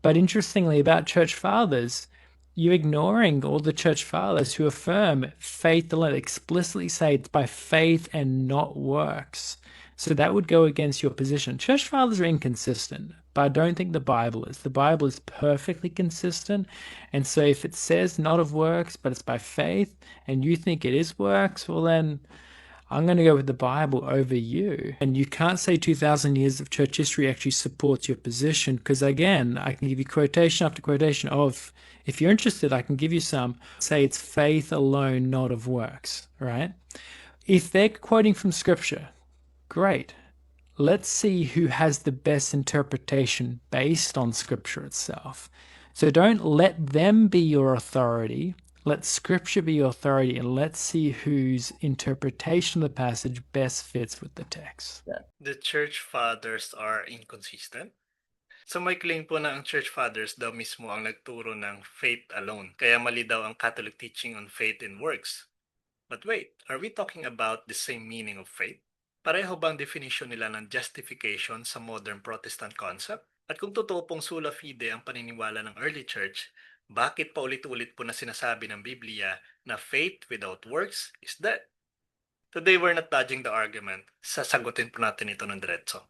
But interestingly, about church fathers, you're ignoring all the church fathers who affirm faith alone, explicitly say it's by faith and not works. So that would go against your position. Church fathers are inconsistent, but I don't think the Bible is. The Bible is perfectly consistent. And so if it says not of works, but it's by faith, and you think it is works, well, then I'm going to go with the Bible over you. And you can't say 2,000 years of church history actually supports your position because, again, I can give you quotation after quotation of, if you're interested, I can give you some. Say it's faith alone, not of works, right? If they're quoting from scripture, great. Let's see who has the best interpretation based on scripture itself. So don't let them be your authority. Let scripture be your authority and let's see whose interpretation of the passage best fits with the text. The church fathers are inconsistent. So may claim po na ang church fathers daw mismo ang nagturo ng faith alone. Kaya mali daw ang Catholic teaching on faith and works. But wait, are we talking about the same meaning of faith? Pareho bang definition nila ng justification sa modern Protestant concept? At kung totoo pong sola fide ang paniniwala ng early church, bakit paulit-ulit po na sinasabi ng Biblia na faith without works is dead? Today we're not dodging the argument. Sasagutin po natin ito ng diretso.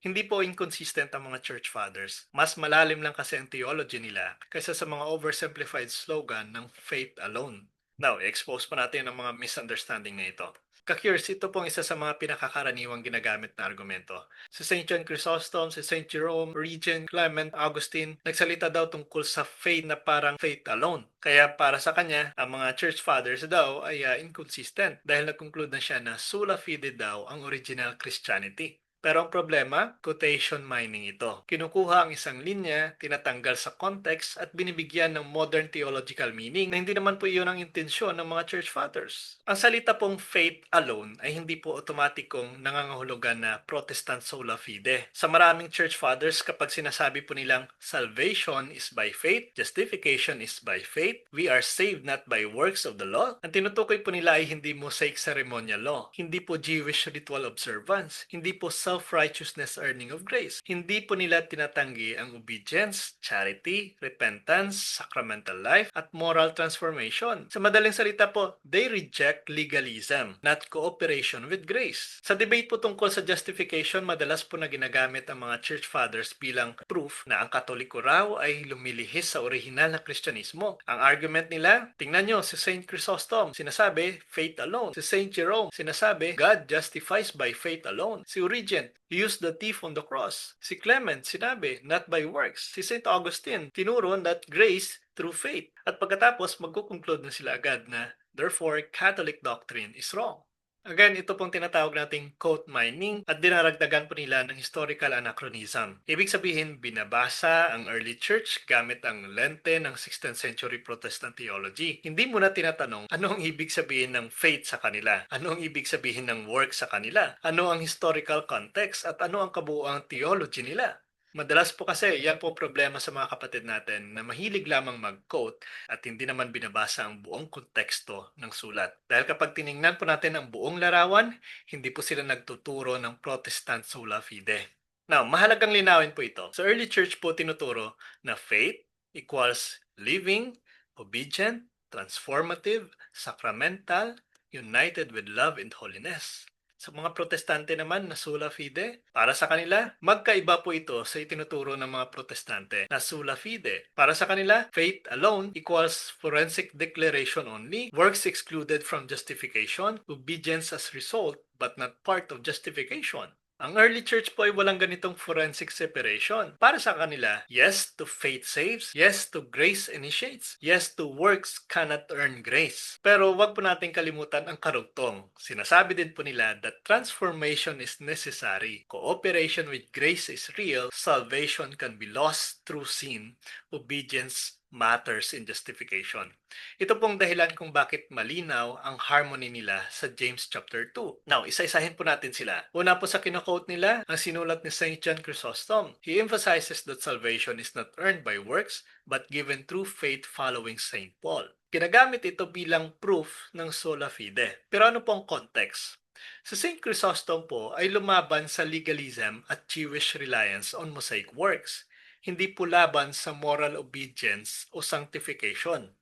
Hindi po inconsistent ang mga church fathers. Mas malalim lang kasi ang theology nila kaysa sa mga oversimplified slogan ng faith alone. Now, i-expose po natin ang mga misunderstanding na ito. Ka-curious, ito pong isa sa mga pinakakaraniwang ginagamit na argumento. Si St. John Chrysostom, si St. Jerome, Origen, Clement, Augustine, nagsalita daw tungkol sa faith na parang faith alone. Kaya para sa kanya, ang mga church fathers daw ay inconsistent dahil nag-conclude na siya na sola fide daw ang original Christianity. Pero ang problema, quotation mining ito. Kinukuha ang isang linya, tinatanggal sa context at binibigyan ng modern theological meaning na hindi naman po iyon ang intensyon ng mga church fathers. Ang salita pong faith alone ay hindi po otomatikong nangangahulugan na Protestant sola fide. Sa maraming church fathers, kapag sinasabi po nilang salvation is by faith, justification is by faith, we are saved not by works of the law, ang tinutukoy po nila ay hindi Mosaic ceremonial law, hindi po Jewish ritual observance, hindi po self-righteousness earning of grace. Hindi po nila tinatanggi ang obedience, charity, repentance, sacramental life, at moral transformation. Sa madaling salita po, they reject legalism, not cooperation with grace. Sa debate po tungkol sa justification, madalas po na ginagamit ang mga church fathers bilang proof na ang Katoliko raw ay lumilihis sa orihinal na Kristyanismo. Ang argument nila, tingnan nyo, si St. Chrysostom, sinasabi, faith alone. Si St. Jerome, sinasabi, God justifies by faith alone. Si Origen, he used the thief on the cross. Si Clement, sinabi, not by works. Si St. Augustine, tinuro that grace through faith. At pagkatapos, magkukonclude na sila agad na, therefore, Catholic doctrine is wrong. Again, ito pong tinatawag nating quote mining at dinaragdagan po nila ng historical anachronism. Ibig sabihin, binabasa ang early church gamit ang lente ng 16th century Protestant theology. Hindi mo na tinatanong ano ang ibig sabihin ng faith sa kanila, ano ang ibig sabihin ng work sa kanila, ano ang historical context at ano ang kabuuang theology nila. Madalas po kasi yan po problema sa mga kapatid natin na mahilig lamang mag-quote at hindi naman binabasa ang buong konteksto ng sulat. Dahil kapag tiningnan po natin ang buong larawan, hindi po sila nagtuturo ng Protestant sola fide. Now, mahalagang linawin po ito. Sa early church po tinuturo na faith equals living, obedient, transformative, sacramental, united with love and holiness. Sa mga protestante naman na sola fide, para sa kanila, magkaiba po ito sa itinuturo ng mga protestante na sola fide. Para sa kanila, faith alone equals forensic declaration only, works excluded from justification, obedience as result but not part of justification. Ang early church po ay walang ganitong forensic separation. Para sa kanila, yes to faith saves, yes to grace initiates, yes to works cannot earn grace. Pero wag po natin kalimutan ang karugtong. Sinasabi din po nila that transformation is necessary, cooperation with grace is real, salvation can be lost through sin, obedience matters in justification. Ito pong dahilan kung bakit malinaw ang harmony nila sa James chapter 2. Now, isa-isahin po natin sila. Una po sa kino-quote nila, ang sinulat ni St. John Chrysostom. He emphasizes that salvation is not earned by works, but given through faith following St. Paul. Ginagamit ito bilang proof ng sola fide. Pero ano pong context? Si Saint Chrysostom po ay lumaban sa legalism at Jewish reliance on Mosaic works, hindi po laban sa moral obedience o sanctification.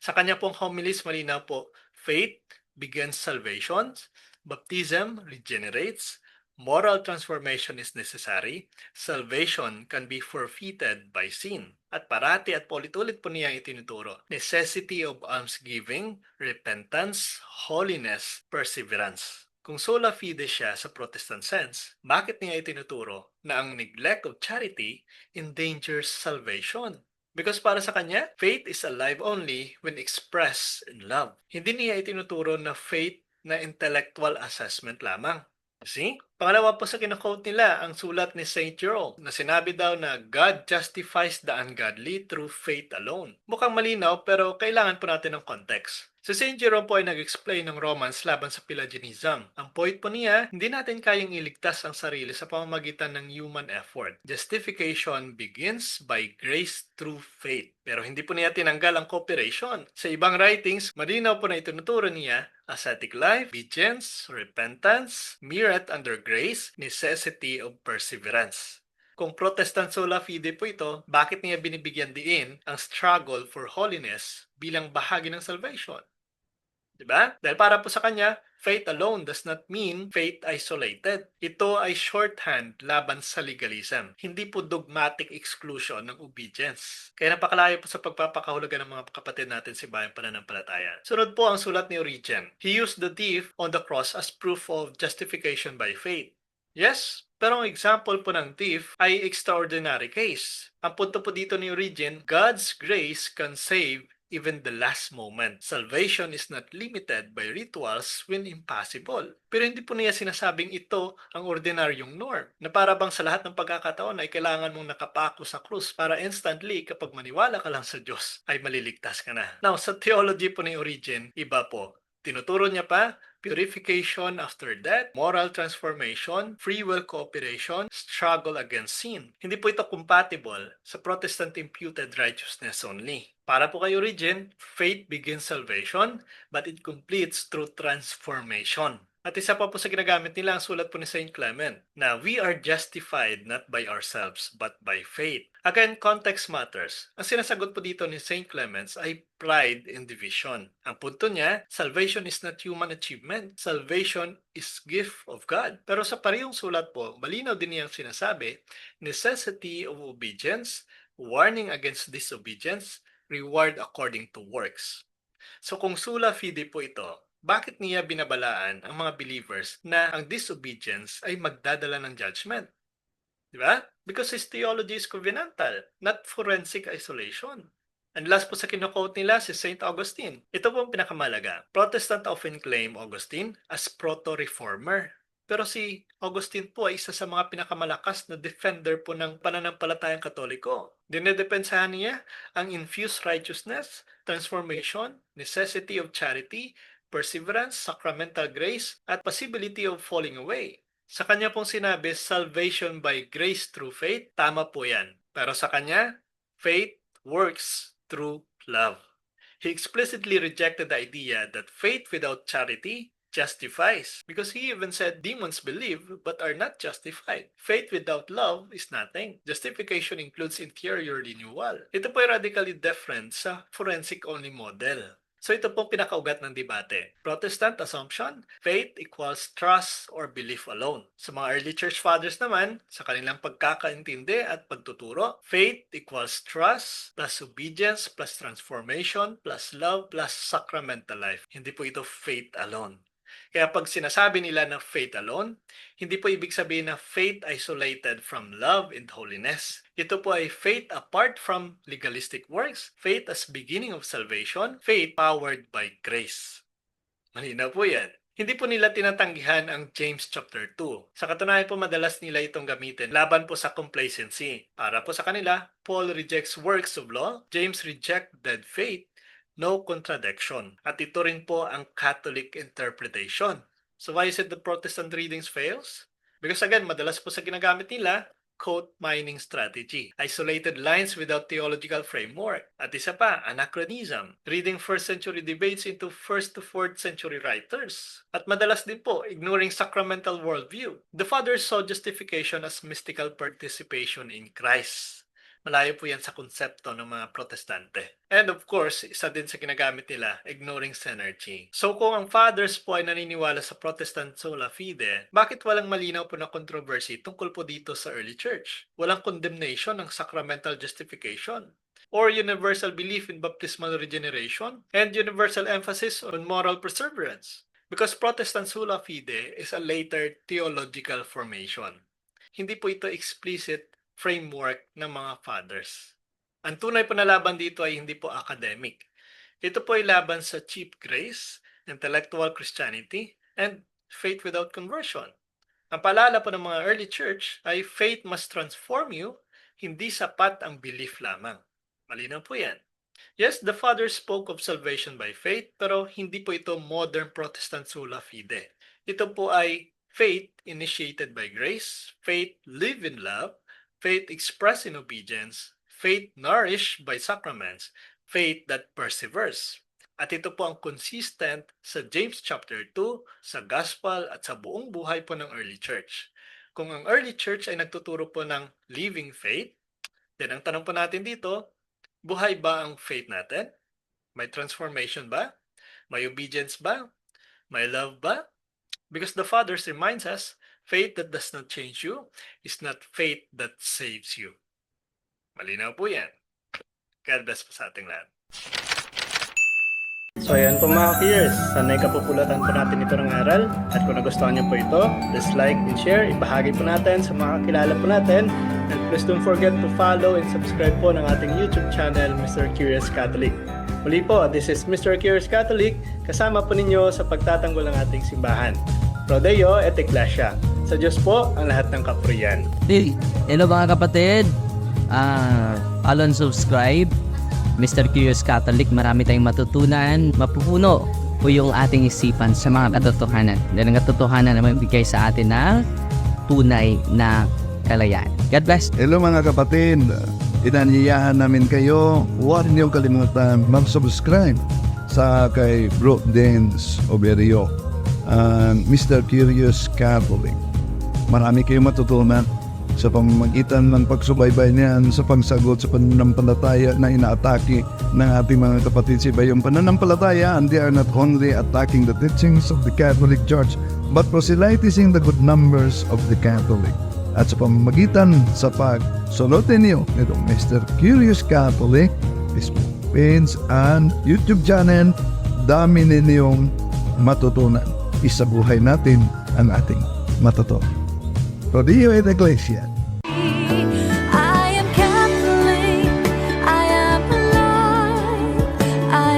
Sa kanya pong homilies malinaw po, faith begins salvation, baptism regenerates, moral transformation is necessary, salvation can be forfeited by sin. At parati at paulit-ulit po niya itinuturo, necessity of almsgiving, repentance, holiness, perseverance. Kung sola fide siya sa Protestant sense, bakit niya itinuturo na ang neglect of charity endangers salvation? Because para sa kanya, faith is alive only when expressed in love. Hindi niya itinuturo na faith na intellectual assessment lamang. See? Pangalawa po sa kina-quote nila ang sulat ni Saint Jerome na sinabi daw na God justifies the ungodly through faith alone. Mukhang malinaw pero kailangan po natin ng context. Si Saint Jerome po ay nag-explain ng Romans laban sa Pelagianism. Ang point po niya, hindi natin kayang iligtas ang sarili sa pamamagitan ng human effort. Justification begins by grace through faith. Pero hindi po niya tinanggal ang cooperation. Sa ibang writings, malinaw po na itinuturo niya ascetic life, obedience, repentance, merit under grace, necessity of perseverance. Kung Protestant sola fide po ito, bakit niya binibigyan diin ang struggle for holiness bilang bahagi ng salvation? Diba? Dahil para po sa kanya, faith alone does not mean faith isolated. Ito ay shorthand laban sa legalism. Hindi po dogmatic exclusion ng obedience. Kaya napakalayo po sa pagpapakahulugan ng mga kapatid natin si bayang pananampalataya. Sunod po ang sulat ni Origen. He used the thief on the cross as proof of justification by faith. Yes, pero ang example po ng thief ay extraordinary case. Ang punto po dito ni Origen, God's grace can save even the last moment. Salvation is not limited by rituals when impossible. Pero hindi po niya sinasabing ito ang ordinaryong norm, na para bang sa lahat ng pagkakataon ay kailangan mong nakapako sa krus para instantly kapag maniwala ka lang sa Diyos ay maliligtas ka na. Now, sa theology po ni Origen, iba po. Tinuturo niya pa, purification after death, moral transformation, free will cooperation, struggle against sin. Hindi po ito compatible sa Protestant imputed righteousness only. Para po kay Origen, faith begins salvation, but it completes through transformation. At isa pa po sa ginagamit nila ang sulat po ni Saint Clement na we are justified not by ourselves but by faith. Again, context matters. Ang sinasagot po dito ni Saint Clement ay pride in division. Ang punto niya, salvation is not human achievement. Salvation is gift of God. Pero sa parehong sulat po, malinaw din niyang sinasabi, necessity of obedience, warning against disobedience, reward according to works. So kung sola fide po ito, bakit niya binabalaan ang mga believers na ang disobedience ay magdadala ng judgment? Diba? Because his theology is covenantal, not forensic isolation. And last po sa kino-quote nila si St. Augustine. Ito po ang pinakamalaga. Protestant often claim Augustine as proto-reformer. Pero si Augustine po ay isa sa mga pinakamalakas na defender po ng pananampalatayang Katoliko. Dinedepensahan niya ang infused righteousness, transformation, necessity of charity, perseverance, sacramental grace, at possibility of falling away. Sa kanya pong sinabi, salvation by grace through faith, tama po yan. Pero sa kanya, faith works through love. He explicitly rejected the idea that faith without charity justifies, because he even said demons believe but are not justified. Faith without love is nothing. Justification includes interior renewal. Ito po ay radically different sa forensic-only model. So ito pong pinakaugat ng debate. Protestant assumption, faith equals trust or belief alone. Sa mga early church fathers naman, sa kanilang pagkakaintindi at pagtuturo, faith equals trust plus obedience plus transformation plus love plus sacramental life. Hindi po ito faith alone. Kaya pag sinasabi nila na faith alone, hindi po ibig sabihin na faith isolated from love and holiness. Ito po ay faith apart from legalistic works, faith as beginning of salvation, faith powered by grace. Malinaw po yan. Hindi po nila tinatanggihan ang James chapter 2. Sa katunayan po madalas nila itong gamitin laban po sa complacency. Para po sa kanila, Paul rejects works of law, James rejected faith, no contradiction. At ito rin po ang Catholic interpretation. So why is it the Protestant readings fails? Because again, madalas po sa ginagamit nila, quote mining strategy, isolated lines without theological framework, at isa pa, anachronism, reading 1st century debates into 1st to 4th century writers, at madalas din po, ignoring sacramental worldview. The fathers saw justification as mystical participation in Christ. Malayo po yan sa konsepto ng mga protestante. And of course, isa din sa ginagamit nila, ignoring synergy. So kung ang fathers po ay naniniwala sa Protestant sola fide, bakit walang malinaw po na controversy tungkol po dito sa early church? Walang condemnation ng sacramental justification or universal belief in baptismal regeneration and universal emphasis on moral perseverance. Because Protestant sola fide is a later theological formation. Hindi po ito explicit framework ng mga fathers. Ang tunay po na laban dito ay hindi po academic. Ito po ay laban sa cheap grace, intellectual Christianity, and faith without conversion. Ang paalala po ng mga early church ay faith must transform you, hindi sapat ang belief lamang. Malinaw po yan. Yes, the fathers spoke of salvation by faith, pero hindi po ito modern Protestant sola fide. Ito po ay faith initiated by grace, faith live in love, faith expressed in obedience, faith nourished by sacraments, faith that perseveres. At ito po ang consistent sa James chapter 2, sa gospel at sa buong buhay po ng early church. Kung ang early church ay nagtuturo po ng living faith, then ang tanong po natin dito, buhay ba ang faith natin? May transformation ba? May obedience ba? May love ba? Because the fathers reminds us, faith that does not change you is not faith that saves you. Malinaw po yan. God bless po sa ating lahat. So ayan po mga peers, sanay kapupulatan po natin ito ng aral. At kung nagustuhan niyo po ito, please like and share, ibahagi po natin sa mga kakilala po natin. And please don't forget to follow and subscribe po ng ating YouTube channel, Mr. Curious Catholic. Muli po, this is Mr. Curious Catholic, kasama po ninyo sa pagtatanggol ng ating simbahan. Pro Deo et Ecclesia. Sa Diyos po ang lahat ng kapurian. Hey, hello mga kapatid. Follow and subscribe. Mr. Curious Catholic, marami tayong matutunan. Mapupuno po yung ating isipan sa mga katotohanan. Dahil ang katotohanan na magbigay sa atin ng tunay na kalayaan. God bless. Hello mga kapatid, inanyayahan namin kayo, huwag niyong kalimutan mag-subscribe sa kay Bro Dance Oberio, Mr. Curious Catholic. Marami kayong matutunan sa pamamagitan ng pagsubaybay niyan sa pagsagot sa pananampalataya na inaatake ng ating mga kapatid sa iba. Yung pananampalataya, and they are not only attacking the teachings of the Catholic Church, but proselytizing the good numbers of the Catholic. At sa pamamagitan sa pagsunutin niyo nitong Mr. Curious Catholic, Facebook page and YouTube channel, dami ninyong matutunan. Isabuhay natin ang ating matuto. Pro Deo et Ecclesia. I am Catholic, I am alive, I